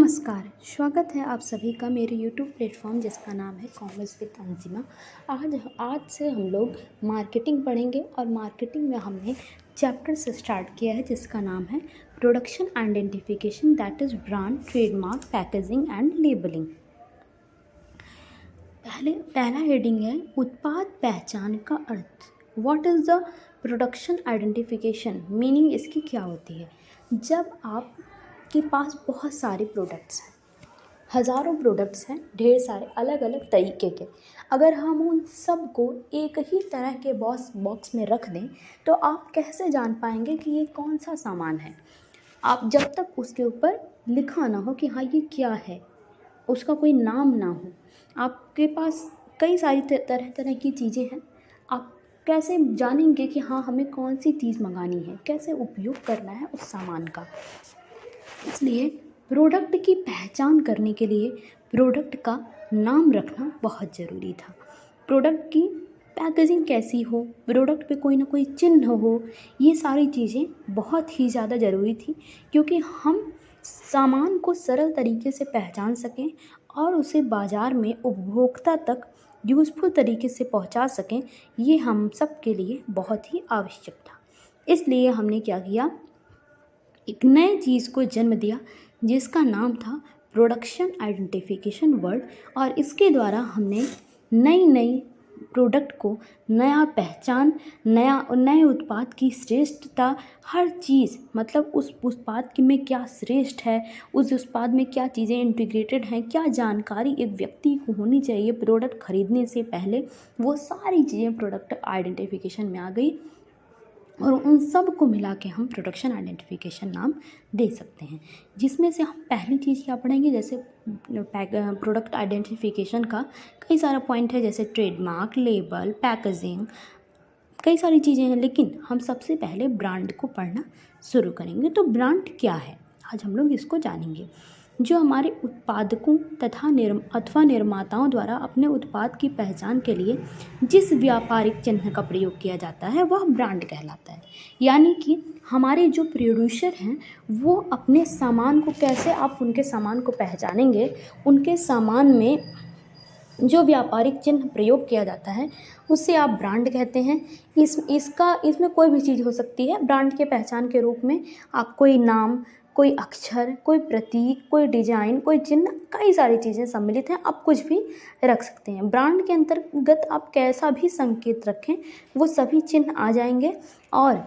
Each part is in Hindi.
नमस्कार, स्वागत है आप सभी का मेरे यूट्यूब प्लेटफॉर्म जिसका नाम है कॉमर्स विद अंजिमा। आज से हम लोग मार्केटिंग पढ़ेंगे और मार्केटिंग में हमने चैप्टर से स्टार्ट किया है जिसका नाम है production identification, that is brand, trademark, packaging and labelling. पहला हेडिंग है उत्पाद पहचान का अर्थ। What is the production identification, meaning इसकी क्या होती है। जब आपके पास बहुत सारे प्रोडक्ट्स हैं, हज़ारों प्रोडक्ट्स हैं, ढेर सारे अलग अलग तरीके के, अगर हम उन सब को एक ही तरह के बॉक्स में रख दें तो आप कैसे जान पाएंगे कि ये कौन सा सामान है। आप जब तक उसके ऊपर लिखा ना हो कि हाँ ये क्या है, उसका कोई नाम ना हो। आपके पास कई सारी तरह तरह की चीज़ें हैं, आप कैसे जानेंगे कि हाँ हमें कौन सी चीज़ मंगानी है, कैसे उपयोग करना है उस सामान का। इसलिए प्रोडक्ट की पहचान करने के लिए प्रोडक्ट का नाम रखना बहुत ज़रूरी था। प्रोडक्ट की पैकेजिंग कैसी हो, प्रोडक्ट पे कोई ना कोई चिन्ह हो, ये सारी चीज़ें बहुत ही ज़्यादा ज़रूरी थी क्योंकि हम सामान को सरल तरीके से पहचान सकें और उसे बाज़ार में उपभोक्ता तक यूज़फुल तरीके से पहुंचा सकें। ये हम सब के लिए बहुत ही आवश्यक था। इसलिए हमने क्या किया, एक नए चीज़ को जन्म दिया जिसका नाम था प्रोडक्शन आइडेंटिफिकेशन वर्ड। और इसके द्वारा हमने नई प्रोडक्ट को नया पहचान, नए उत्पाद की श्रेष्ठता, हर चीज़, मतलब उस उत्पाद की में क्या श्रेष्ठ है, उस उत्पाद में क्या चीज़ें इंटीग्रेटेड हैं, क्या जानकारी एक व्यक्ति को होनी चाहिए प्रोडक्ट खरीदने से पहले, वो सारी चीज़ें प्रोडक्ट आइडेंटिफिकेशन में आ गई। और उन सब को मिला के हम प्रोडक्शन आइडेंटिफिकेशन नाम दे सकते हैं। जिसमें से हम पहली चीज़ क्या पढ़ेंगे, जैसे प्रोडक्ट आइडेंटिफिकेशन का कई सारा पॉइंट है, जैसे ट्रेडमार्क, लेबल, पैकेजिंग, कई सारी चीज़ें हैं, लेकिन हम सबसे पहले ब्रांड को पढ़ना शुरू करेंगे। तो ब्रांड क्या है, आज हम लोग इसको जानेंगे। जो हमारे उत्पादकों अथवा निर्माताओं द्वारा अपने उत्पाद की पहचान के लिए जिस व्यापारिक चिन्ह का प्रयोग किया जाता है वह ब्रांड कहलाता है। यानी कि हमारे जो प्रोड्यूसर हैं वो अपने सामान को कैसे, आप उनके सामान को पहचानेंगे, उनके सामान में जो व्यापारिक चिन्ह प्रयोग किया जाता है उससे आप ब्रांड कहते हैं। इसमें कोई भी चीज़ हो सकती है ब्रांड के पहचान के रूप में। आप कोई नाम, कोई अक्षर, कोई प्रतीक, कोई डिजाइन, कोई चिन्ह, कई सारी चीज़ें सम्मिलित हैं, आप कुछ भी रख सकते हैं। ब्रांड के अंतर्गत आप कैसा भी संकेत रखें वो सभी चिन्ह आ जाएंगे। और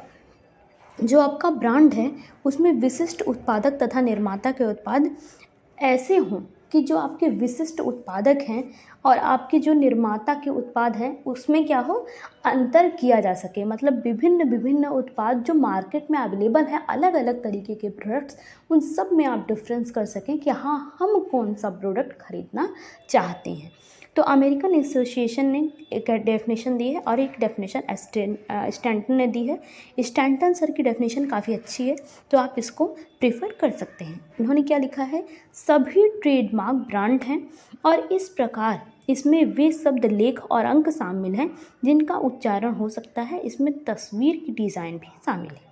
जो आपका ब्रांड है उसमें विशिष्ट उत्पादक तथा निर्माता के उत्पाद ऐसे हों कि जो आपके विशिष्ट उत्पादक हैं और आपके जो निर्माता के उत्पाद हैं उसमें क्या हो, अंतर किया जा सके। मतलब विभिन्न उत्पाद जो मार्केट में अवेलेबल है, अलग अलग तरीके के प्रोडक्ट्स, उन सब में आप डिफरेंस कर सकें कि हाँ हम कौन सा प्रोडक्ट खरीदना चाहते हैं। तो अमेरिकन एसोसिएशन ने एक डेफिनेशन दी है और एक डेफिनेशन स्टैंटन ने दी है। स्टैंटन सर की डेफिनेशन काफ़ी अच्छी है तो आप इसको प्रेफर कर सकते हैं। इन्होंने क्या लिखा है, सभी ट्रेडमार्क ब्रांड हैं और इस प्रकार इसमें वे शब्द, लेख और अंक शामिल हैं जिनका उच्चारण हो सकता है। इसमें तस्वीर की डिज़ाइन भी शामिल है।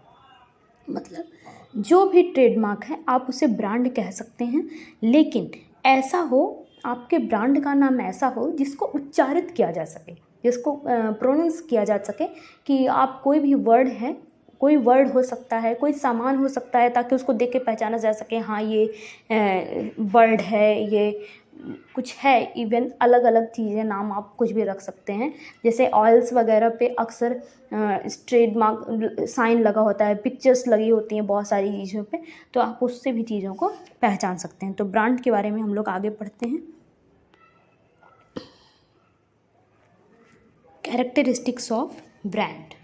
मतलब जो भी ट्रेडमार्क है आप उसे ब्रांड कह सकते हैं, लेकिन ऐसा हो, आपके ब्रांड का नाम ऐसा हो जिसको उच्चारित किया जा सके, जिसको प्रोनाउंस किया जा सके, कि आप कोई भी वर्ड है, कोई वर्ड हो सकता है, कोई सामान हो सकता है, ताकि उसको देख के पहचाना जा सके हाँ ये वर्ड है, ये कुछ है। इवन अलग अलग चीज़ें, नाम आप कुछ भी रख सकते हैं। जैसे ऑयल्स वगैरह पे अक्सर ट्रेडमार्क साइन लगा होता है, पिक्चर्स लगी होती हैं बहुत सारी चीज़ों पे, तो आप उससे भी चीज़ों को पहचान सकते हैं। तो ब्रांड के बारे में हम लोग आगे पढ़ते हैं। Characteristics of brand.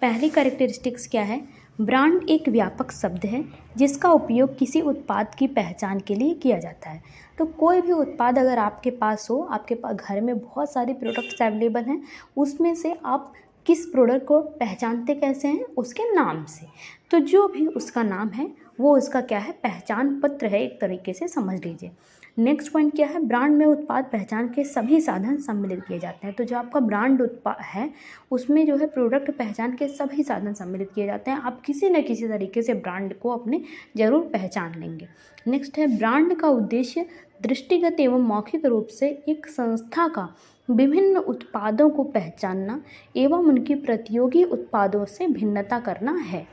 पहली कैरेक्टरिस्टिक्स क्या है, ब्रांड एक व्यापक शब्द है जिसका उपयोग किसी उत्पाद की पहचान के लिए किया जाता है। तो कोई भी उत्पाद अगर आपके पास हो, आपके पास घर में बहुत सारे प्रोडक्ट्स अवेलेबल हैं, उसमें से आप किस प्रोडक्ट को पहचानते कैसे हैं? उसके नाम से। तो जो भी उसका नाम है वो उसका क्या है? पहचान पत्र है, एक तरीके से समझ लीजिए। नेक्स्ट पॉइंट क्या है? ब्रांड में उत्पाद पहचान के सभी साधन सम्मिलित किए जाते हैं। तो जो आपका ब्रांड उत्पाद है उसमें जो है प्रोडक्ट पहचान के सभी साधन सम्मिलित किए जाते हैं। आप किसी न किसी तरीके से ब्रांड को अपने ज़रूर पहचान लेंगे। नेक्स्ट है, ब्रांड का उद्देश्य दृष्टिगत एवं मौखिक रूप से एक संस्था का विभिन्न उत्पादों को पहचानना एवं उनकी प्रतियोगी उत्पादों से भिन्नता करना है।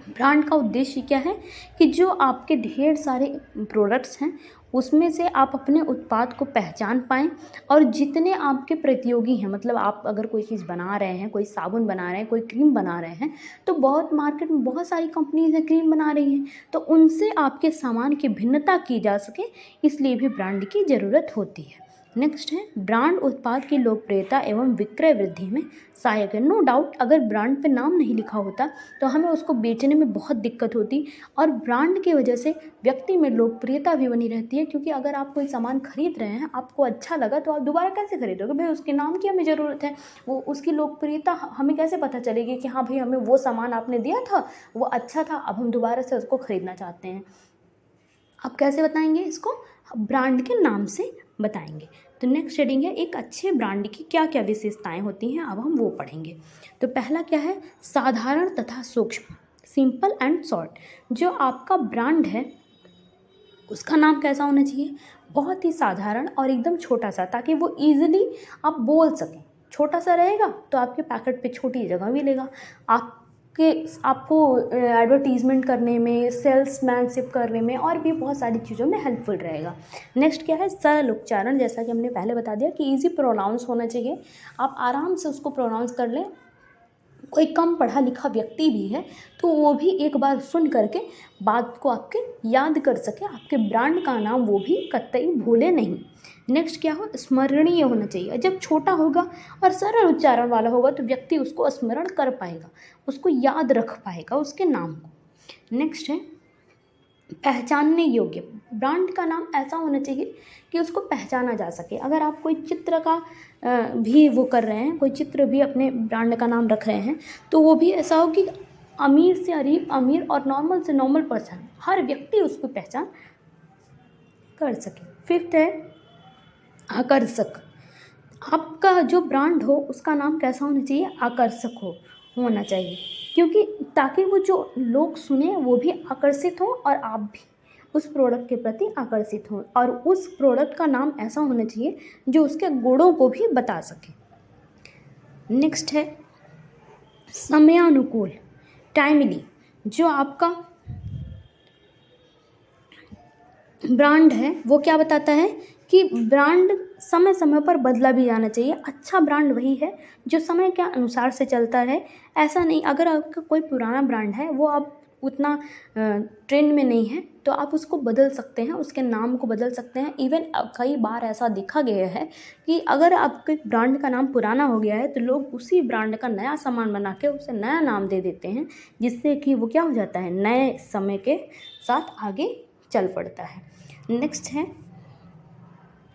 ब्रांड का उद्देश्य क्या है कि जो आपके ढेर सारे प्रोडक्ट्स हैं उसमें से आप अपने उत्पाद को पहचान पाएँ और जितने आपके प्रतियोगी हैं, मतलब आप अगर कोई चीज़ बना रहे हैं, कोई साबुन बना रहे हैं, कोई क्रीम बना रहे हैं, तो बहुत मार्केट में बहुत सारी कंपनीज हैं क्रीम बना रही हैं, तो उनसे आपके सामान की भिन्नता की जा सके, इसलिए भी ब्रांड की ज़रूरत होती है। नेक्स्ट है, ब्रांड उत्पाद की लोकप्रियता एवं विक्रय वृद्धि में सहायक है। नो डाउट, अगर ब्रांड पे नाम नहीं लिखा होता तो हमें उसको बेचने में बहुत दिक्कत होती और ब्रांड की वजह से व्यक्ति में लोकप्रियता भी बनी रहती है, क्योंकि अगर आप कोई सामान खरीद रहे हैं, आपको अच्छा लगा तो आप दोबारा कैसे खरीदोगे? भाई उसके नाम की हमें ज़रूरत है, वो उसकी लोकप्रियता हमें कैसे पता चलेगी कि हाँ भाई हमें वो सामान आपने दिया था, वो अच्छा था, अब हम दोबारा से उसको ख़रीदना चाहते हैं। आप कैसे बताएंगे इसको? ब्रांड के नाम से बताएंगे। तो नेक्स्ट हेडिंग है, एक अच्छे ब्रांड की क्या क्या विशेषताएं होती हैं, अब हम वो पढ़ेंगे। तो पहला क्या है? साधारण तथा सूक्ष्म, सिंपल एंड शॉर्ट। जो आपका ब्रांड है उसका नाम कैसा होना चाहिए? बहुत ही साधारण और एकदम छोटा सा, ताकि वो ईजिली आप बोल सकें। छोटा सा रहेगा तो आपके पैकेट पे छोटी जगह मिलेगा, आपको एडवर्टीज़मेंट करने में, सेल्समैनशिप करने में और भी बहुत सारी चीज़ों में हेल्पफुल रहेगा। नेक्स्ट क्या है? सरल उच्चारण, जैसा कि हमने पहले बता दिया कि इजी प्रोनाउंस होना चाहिए, आप आराम से उसको प्रोनाउंस कर लें। कोई कम पढ़ा लिखा व्यक्ति भी है तो वो भी एक बार सुन करके बात को आपके याद कर सके, आपके ब्रांड का नाम वो भी कतई भूले नहीं। नेक्स्ट क्या हो? स्मरणीय होना चाहिए। जब छोटा होगा और सरल उच्चारण वाला होगा तो व्यक्ति उसको स्मरण कर पाएगा, उसको याद रख पाएगा उसके नाम को। नेक्स्ट है पहचानने योग्य। ब्रांड का नाम ऐसा होना चाहिए कि उसको पहचाना जा सके। अगर आप कोई चित्र का भी वो कर रहे हैं, कोई चित्र भी अपने ब्रांड का नाम रख रहे हैं, तो वो भी ऐसा हो कि अमीर से अमीर और नॉर्मल से नॉर्मल पर्सन, हर व्यक्ति उसको पहचान कर सके। फिफ्थ है आकर्षक। आपका जो ब्रांड हो उसका नाम कैसा होना चाहिए? आकर्षक होना चाहिए, क्योंकि ताकि वो जो लोग सुने वो भी आकर्षित हों और आप भी उस प्रोडक्ट के प्रति आकर्षित हों, और उस प्रोडक्ट का नाम ऐसा होना चाहिए जो उसके गुणों को भी बता सके। नेक्स्ट है समयानुकूल, टाइमली। जो आपका ब्रांड है वो क्या बताता है कि ब्रांड समय समय पर बदला भी जाना चाहिए। अच्छा ब्रांड वही है जो समय के अनुसार से चलता है। ऐसा नहीं, अगर आपका कोई पुराना ब्रांड है, वो आप उतना ट्रेंड में नहीं है, तो आप उसको बदल सकते हैं, उसके नाम को बदल सकते हैं। इवन कई बार ऐसा देखा गया है कि अगर आपके ब्रांड का नाम पुराना हो गया है तो लोग उसी ब्रांड का नया सामान बना के उसे नया नाम दे देते हैं, जिससे कि वो क्या हो जाता है, नए समय के साथ आगे चल पड़ता है। नेक्स्ट है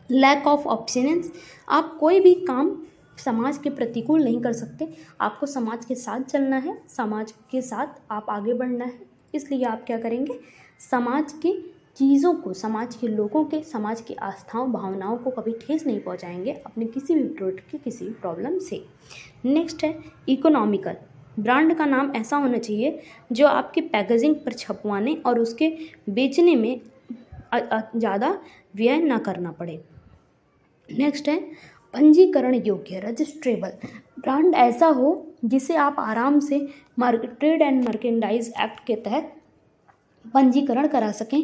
लैक ऑफ ऑप्शंस। आप कोई भी काम समाज के प्रतिकूल नहीं कर सकते, आपको समाज के साथ चलना है, समाज के साथ आप आगे बढ़ना है। इसलिए आप क्या करेंगे? समाज की चीज़ों को, समाज के लोगों के, समाज की आस्थाओं भावनाओं को कभी ठेस नहीं पहुंचाएंगे अपने किसी भी प्रोडक्ट की किसी भी प्रॉब्लम से। नेक्स्ट है इकोनॉमिकल। ब्रांड का नाम ऐसा होना चाहिए जो आपके पैकेजिंग पर छपवाने और उसके बेचने में ज़्यादा व्यय ना करना पड़े। नेक्स्ट है पंजीकरण योग्य, रजिस्ट्रेबल। ब्रांड ऐसा हो जिसे आप आराम से ट्रेड एंड मर्केंडाइज एक्ट के तहत पंजीकरण करा सकें।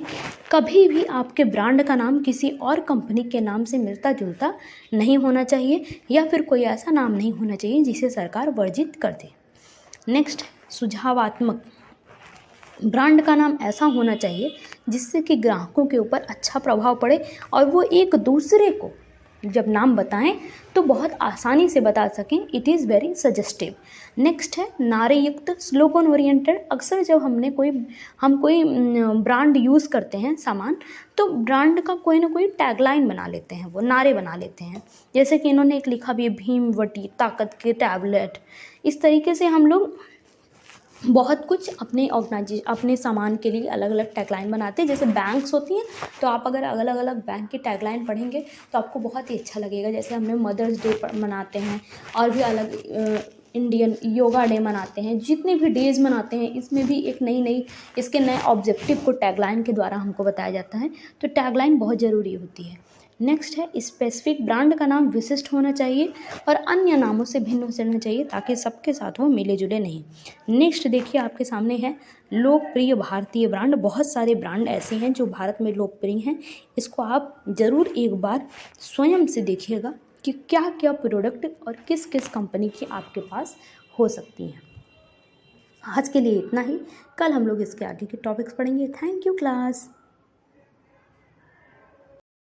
कभी भी आपके ब्रांड का नाम किसी और कंपनी के नाम से मिलता जुलता नहीं होना चाहिए, या फिर कोई ऐसा नाम नहीं होना चाहिए जिसे सरकार वर्जित कर दे। नेक्स्ट सुझावात्मक। ब्रांड का नाम ऐसा होना चाहिए जिससे कि ग्राहकों के ऊपर अच्छा प्रभाव पड़े और वो एक दूसरे को जब नाम बताएं तो बहुत आसानी से बता सकें, it is very suggestive. Next है नारे युक्त, स्लोगन ओरिएंटेड। अक्सर जब हम कोई ब्रांड यूज़ करते हैं सामान, तो ब्रांड का कोई ना कोई टैगलाइन बना लेते हैं, वो नारे बना लेते हैं। जैसे कि इन्होंने एक लिखा भी है, भीमवटी ताकत के टैबलेट। इस तरीके से हम लोग बहुत कुछ अपने सामान के लिए अलग अलग टैगलाइन बनाते हैं। जैसे बैंक्स होती हैं, तो आप अगर अलग अलग बैंक की टैगलाइन पढ़ेंगे तो आपको बहुत ही अच्छा लगेगा। जैसे हमने मदर्स डे मनाते हैं, और भी अलग इंडियन योगा डे मनाते हैं, जितने भी डेज मनाते हैं इसमें भी एक इसके नए ऑब्जेक्टिव को टैगलाइन के द्वारा हमको बताया जाता है। तो टैगलाइन बहुत ज़रूरी होती है। नेक्स्ट है स्पेसिफिक, ब्रांड का नाम विशिष्ट होना चाहिए और अन्य नामों से भिन्न होना चाहिए, ताकि सबके साथ वो मिले जुले नहीं। नेक्स्ट देखिए आपके सामने है लोकप्रिय भारतीय ब्रांड। बहुत सारे ब्रांड ऐसे हैं जो भारत में लोकप्रिय हैं। इसको आप ज़रूर एक बार स्वयं से देखिएगा कि क्या क्या प्रोडक्ट और किस किस कंपनी की आपके पास हो सकती हैं। आज के लिए इतना ही। कल हम लोग इसके आगे के टॉपिक्स पढ़ेंगे। Thank you class.